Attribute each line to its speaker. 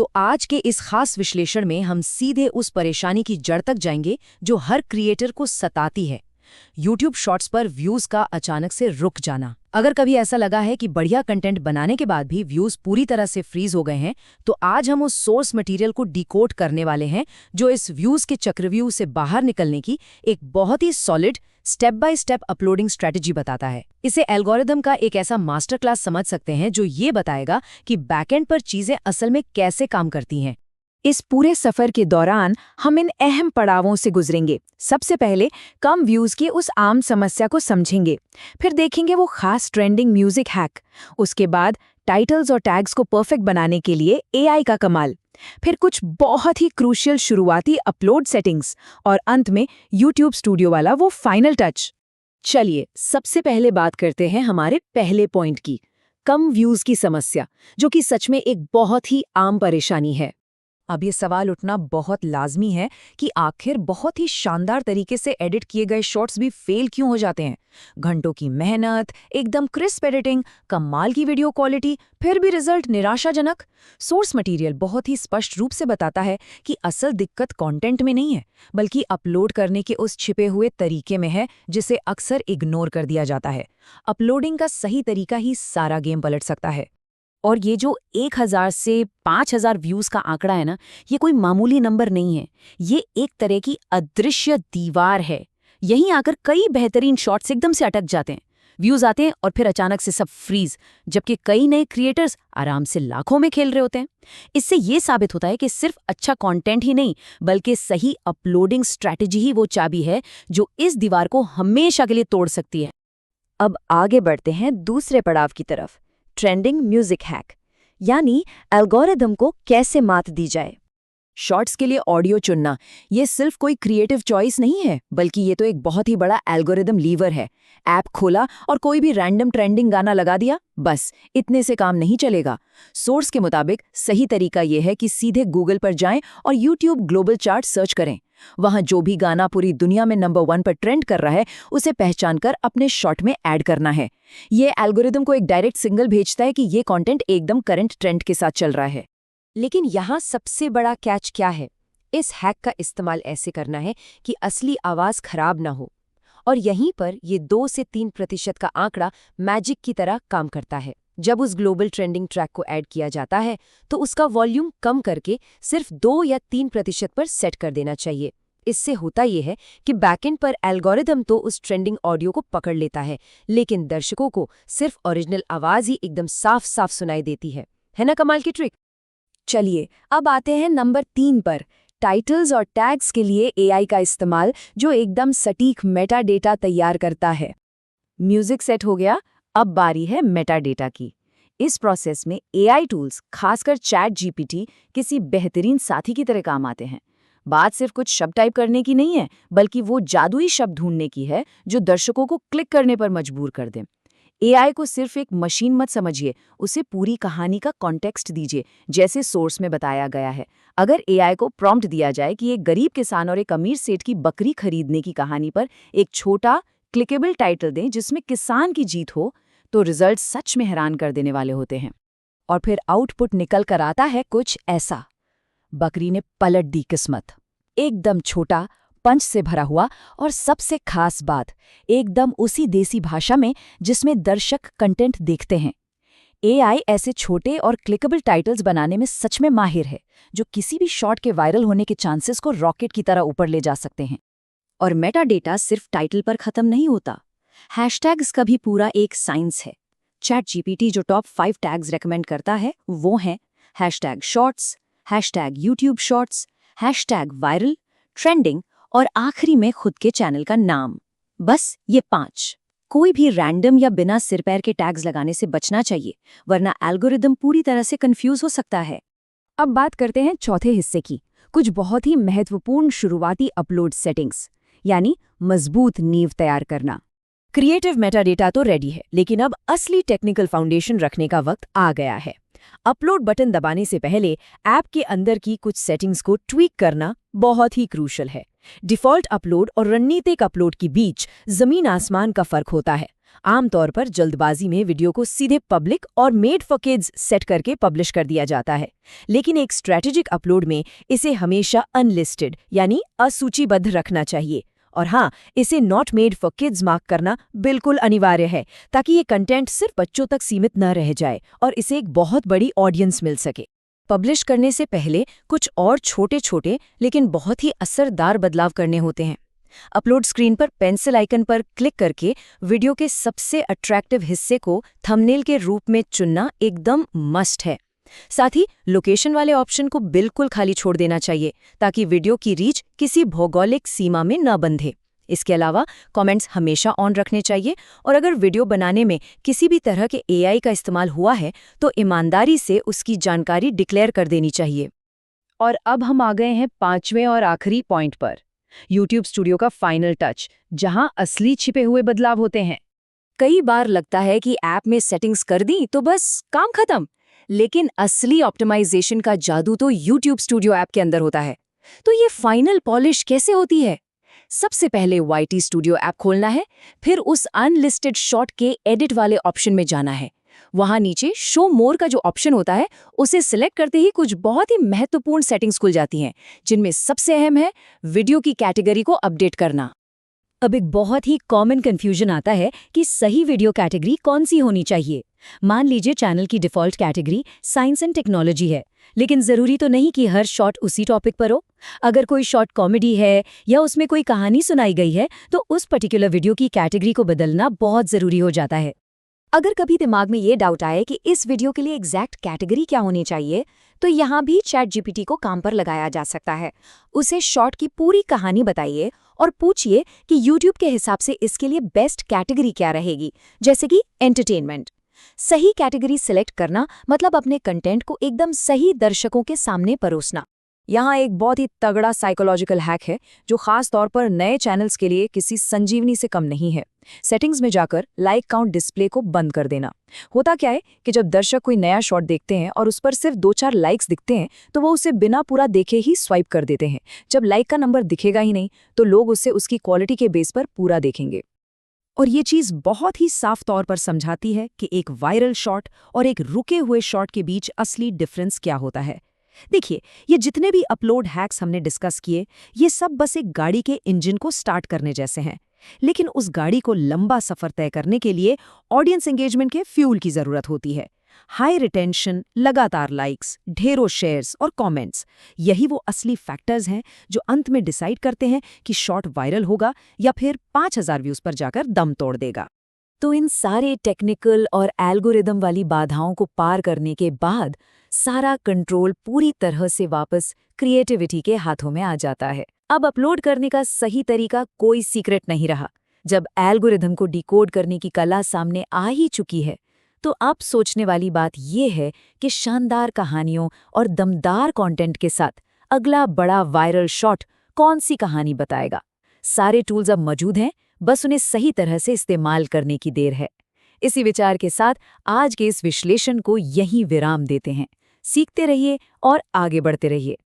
Speaker 1: तो आज के इस खास विश्लेषण में हम सीधे उस परेशानी की जड़ तक जाएंगे जो हर क्रिएटर को सताती है, YouTube शॉर्ट्स पर व्यूज का अचानक से रुक जाना। अगर कभी ऐसा लगा है कि बढ़िया कंटेंट बनाने के बाद भी व्यूज पूरी तरह से फ्रीज हो गए हैं, तो आज हम उस सोर्स मटेरियल को डिकोड करने वाले हैं जो इस व्यूज के चक्रव्यूह से बाहर निकलने की एक बहुत ही solid step by step uploading strategy बताता है। इसे एल्गोरिदम का एक ऐसा मास्टर क्लास समझ सकते हैं जो ये बताएगा कि बैकएंड पर चीजें असल में कैसे काम करती हैं।
Speaker 2: इस पूरे सफर के दौरान हम इन अहम पड़ावों से गुजरेंगे। सबसे पहले कम व्यूज की उस आम समस्या को समझेंगे, फिर देखेंगे वो खास ट्रेंडिंग म्यूजिक हैक, उसके बाद टाइटल्स और टैग्स को परफेक्ट बनाने के लिए एआई का कमाल, फिर कुछ बहुत ही क्रूशियल शुरुआती अपलोड सेटिंग्स और अंत में यूट्यूब स्टूडियो वाला वो फाइनल टच। चलिए सबसे पहले बात करते हैं हमारे पहले पॉइंट की, कम व्यूज की समस्या, जो कि सच में एक बहुत ही आम परेशानी है।
Speaker 1: अब ये सवाल उठना बहुत लाजमी है कि आखिर बहुत ही शानदार तरीके से एडिट किए गए शॉट्स भी फेल क्यों हो जाते हैं। घंटों की मेहनत, एकदम क्रिस्प एडिटिंग, कमाल की वीडियो क्वालिटी, फिर भी रिजल्ट निराशाजनक। सोर्स मटेरियल बहुत ही स्पष्ट रूप से बताता है कि असल दिक्कत कंटेंट में नहीं है, बल्कि अपलोड करने के उस छिपे हुए तरीके में है जिसे अक्सर इग्नोर कर दिया जाता है। अपलोडिंग का सही तरीका ही सारा गेम पलट सकता है।
Speaker 2: और ये जो 1000 से 5000 व्यूज का आंकड़ा है ना, ये कोई मामूली नंबर नहीं है। ये एक तरह की अदृश्य दीवार है। यहीं आकर कई बेहतरीन शॉट्स एकदम से अटक जाते हैं, व्यूज आते हैं और फिर अचानक से सब फ्रीज, जबकि कई नए क्रिएटर्स आराम से लाखों में खेल रहे होते हैं। इससे ये साबित होता है कि सिर्फ अच्छा कंटेंट ही नहीं, बल्कि सही अपलोडिंग स्ट्रैटेजी ही वो चाबी है जो इस दीवार को हमेशा के लिए तोड़ सकती है।
Speaker 1: अब आगे बढ़ते हैं दूसरे पड़ाव की तरफ, ट्रेंडिंग म्यूजिक हैक, यानी एल्गोरिदम को कैसे मात दी जाए।
Speaker 2: शॉर्ट्स के लिए ऑडियो चुनना ये सिर्फ कोई क्रिएटिव चॉइस नहीं है, बल्कि ये तो एक बहुत ही बड़ा एल्गोरिदम लीवर है। ऐप खोला और कोई भी रैंडम ट्रेंडिंग गाना लगा दिया, बस इतने से काम नहीं चलेगा। सोर्स के मुताबिक सही तरीका ये है कि सीधे गूगल पर जाएं और यूट्यूब ग्लोबल चार्ट सर्च करें। वहां जो भी गाना पूरी दुनिया में नंबर 1 पर ट्रेंड कर रहा है, उसे पहचान कर अपने शॉट में ऐड करना है। ये एल्गोरिदम को एक डायरेक्ट सिग्नल भेजता है कि ये कंटेंट एकदम करंट ट्रेंड के साथ चल रहा है।
Speaker 1: लेकिन यहाँ सबसे बड़ा कैच क्या है? इस हैक का इस्तेमाल ऐसे करना है कि असली आवाज़ खराब ना हो, और यहीं पर ये 2 से 3% का आंकड़ा मैजिक की तरह काम करता है। जब उस ग्लोबल ट्रेंडिंग ट्रैक को ऐड किया जाता है, तो उसका वॉल्यूम कम करके सिर्फ 2 या 3% पर सेट कर देना चाहिए। इससे होता यह है कि बैकएंड पर एल्गोरिदम तो उस ट्रेंडिंग ऑडियो को पकड़ लेता है, लेकिन दर्शकों को सिर्फ ओरिजिनल आवाज़ ही एकदम साफ साफ सुनाई देती है ना कमाल की ट्रिक?
Speaker 2: चलिए अब आते हैं नंबर 3 पर, टाइटल्स और टैग्स के लिए एआई का इस्तेमाल, जो एकदम सटीक मेटा डेटा तैयार करता है। म्यूजिक सेट हो गया, अब बारी है मेटा डेटा की। इस प्रोसेस में एआई टूल्स, खासकर चैट जीपीटी, किसी बेहतरीन साथी की तरह काम आते हैं। बात सिर्फ कुछ शब्द टाइप करने की नहीं है, बल्कि वो जादुई शब्द ढूंढने की है जो दर्शकों को क्लिक करने पर मजबूर कर दें। एआई को सिर्फ एक मशीन मत समझिए, उसे पूरी कहानी का कॉन्टेक्स्ट दीजिए, जैसे सोर्स में बताया गया है। अगर एआई को प्रॉम्प्ट दिया जाए कि एक गरीब किसान और एक अमीर सेठ की बकरी खरीदने की कहानी पर एक छोटा क्लिकेबल टाइटल दें जिसमें किसान की जीत हो, तो रिजल्ट सच में हैरान कर देने वाले होते हैं।
Speaker 1: और फिर आउटपुट निकल कर आता है कुछ ऐसा: बकरी ने पलट दी किस्मत। एकदम छोटा, पंच से भरा हुआ, और सबसे खास बात, एकदम उसी देसी भाषा में जिसमें दर्शक कंटेंट देखते हैं। एआई ऐसे छोटे और क्लिकेबल टाइटल्स बनाने में सच में माहिर है, जो किसी भी शॉट के वायरल होने के चांसेस को रॉकेट की तरह ऊपर ले जा सकते हैं। और मेटा डेटा सिर्फ टाइटल पर खत्म नहीं होता, हैशटैग्स का भी पूरा एक साइंस है। चैट जीपीटी जो टॉप 5 टैग्स रेकमेंड करता है वो हैं #shorts, #YouTube shorts, #viral, trending और आखिरी में खुद के चैनल का नाम। बस ये 5। कोई भी रैंडम या बिना सिर पैर के टैग्स लगाने से बचना चाहिए, वरना एल्गोरिदम पूरी तरह से कंफ्यूज हो सकता है। अब बात करते हैं चौथे हिस्से की, कुछ बहुत ही महत्वपूर्ण शुरुआती अपलोड सेटिंग्स, यानी मजबूत नींव तैयार करना। क्रिएटिव मेटा डेटा तो रेडी है, लेकिन अब असली टेक्निकल फाउंडेशन रखने का वक्त आ गया है। अपलोड बटन दबाने से पहले ऐप के अंदर की कुछ सेटिंग्स को ट्वीक करना बहुत ही क्रूशल है।
Speaker 2: डिफ़ॉल्ट अपलोड और रणनीतिक अपलोड के बीच ज़मीन आसमान का फ़र्क होता है। आमतौर पर जल्दबाजी में वीडियो को सीधे पब्लिक और मेड फॉर किड्स सेट करके पब्लिश कर दिया जाता है, लेकिन एक स्ट्रैटेजिक अपलोड में इसे हमेशा अनलिस्टेड यानी असूचीबद्ध रखना चाहिए। और हाँ, इसे not made for kids mark करना बिल्कुल अनिवार्य है, ताकि ये कंटेंट सिर्फ बच्चों तक सीमित न रह जाए और इसे एक बहुत बड़ी ऑडियंस मिल सके। पब्लिश करने से पहले कुछ और छोटे-छोटे लेकिन बहुत ही असरदार बदलाव करने होते हैं। अपलोड स्क्रीन पर पेंसिल आइकन पर क्लिक करके वीडियो के सबसे अट्रैक्टिव हिस्से को थंबनेल के रूप में चुनना एकदम मस्ट है। साथ ही लोकेशन वाले ऑप्शन को बिल्कुल खाली छोड़ देना चाहिए, ताकि वीडियो की रीच किसी भौगोलिक सीमा में न बंधे। इसके अलावा कमेंट्स हमेशा ऑन रखने चाहिए और अगर वीडियो बनाने में किसी भी तरह के एआई का इस्तेमाल हुआ है तो ईमानदारी से उसकी जानकारी डिक्लेयर कर देनी चाहिए। और अब हम आ गए हैं 5वें और आखिरी पॉइंट पर, YouTube स्टूडियो का फाइनल टच, जहां असली छिपे हुए बदलाव होते हैं। कई बार लगता है कि ऐप में सेटिंग्स कर दी तो बस काम खत्म, लेकिन असली ऑप्टिमाइजेशन का जादू तो YouTube स्टूडियो ऐप के अंदर होता है। तो ये फाइनल पॉलिश कैसे होती है? सबसे पहले YT स्टूडियो ऐप खोलना है, फिर उस अनलिस्टेड शॉट के एडिट वाले ऑप्शन में जाना है। वहां नीचे शो मोर का जो ऑप्शन होता है, उसे सिलेक्ट करते ही कुछ बहुत ही महत्वपूर्ण सेटिंग्स खुल जाती हैं, जिनमें सबसे अहम है वीडियो की कैटेगरी को अपडेट करना। अब एक बहुत ही कॉमन कंफ्यूजन आता है कि सही वीडियो कैटेगरी कौन सी होनी चाहिए। मान लीजिए चैनल की default category science and technology है, लेकिन ज़रूरी तो नहीं कि हर शॉट उसी टॉपिक पर हो। अगर कोई शॉट कॉमेडी है या उसमें कोई कहानी सुनाई गई है, तो उस पर्टिकुलर वीडियो की कैटेगरी को बदलना बहुत ज़रूरी हो जाता है। अगर कभी दिमाग में ये डाउट आए कि इस वीडियो के लिए एग्जैक्ट कैटेगरी क्या होनी चाहिए, तो यहाँ भी ChatGPT को काम पर लगाया जा सकता है। उसे शॉर्ट की पूरी कहानी बताइए और पूछिए कि YouTube के हिसाब से इसके लिए बेस्ट कैटेगरी क्या रहेगी, जैसे कि एंटरटेनमेंट। सही कैटेगरी सिलेक्ट करना मतलब अपने कंटेंट को एकदम सही दर्शकों के सामने परोसना। यहाँ एक बहुत ही तगड़ा साइकोलॉजिकल हैक है, जो खास तौर पर नए चैनल्स के लिए किसी संजीवनी से कम नहीं है। सेटिंग्स में जाकर लाइक काउंट डिस्प्ले को बंद कर देना। होता क्या है कि जब दर्शक कोई नया शॉट देखते हैं और उस पर सिर्फ 2-4 लाइक्स दिखते हैं, तो वो उसे बिना पूरा देखे ही स्वाइप कर देते हैं। जब लाइक का नंबर दिखेगा ही नहीं, तो लोग उसे उसकी क्वालिटी के बेस पर पूरा देखेंगे। और ये चीज़ बहुत ही साफ तौर पर समझाती है कि एक वायरल शॉट और एक रुके हुए शॉट के बीच असली डिफरेंस क्या होता है। देखिए, ये जितने भी अपलोड हैक्स हमने डिस्कस किए, ये सब बस एक गाड़ी के इंजन को स्टार्ट करने जैसे हैं। लेकिन उस गाड़ी को लंबा सफर तय करने के लिए ऑडियंस एंगेजमेंट के फ्यूल की जरूरत होती है। हाई रिटेंशन, लगातार लाइक्स, ढेरों शेयर्स और कमेंट्स, यही वो असली फैक्टर्स हैं जो अंत में डिसाइड करते हैं कि शॉट वायरल होगा या फिर 5000 व्यूज पर जाकर दम तोड़ देगा। तो इन सारे टेक्निकल और एल्गोरिदम वाली बाधाओं को पार करने के बाद सारा कंट्रोल पूरी तरह से वापस क्रिएटिविटी के हाथों में आ जाता है। अब अपलोड करने का सही तरीका कोई सीक्रेट नहीं रहा। जब एल्गोरिदम को डिकोड करने की कला सामने आ ही चुकी है, तो अब सोचने वाली बात यह है कि शानदार कहानियों और दमदार कंटेंट के साथ अगला बड़ा वायरल शॉट कौन सी कहानी बताएगा। सारे टूल्स अब मौजूद हैं, बस उन्हें सही तरह से इस्तेमाल करने की देर है। इसी विचार के साथ आज के इस विश्लेषण को यहीं विराम देते हैं। सीखते रहिए और आगे बढ़ते रहिए।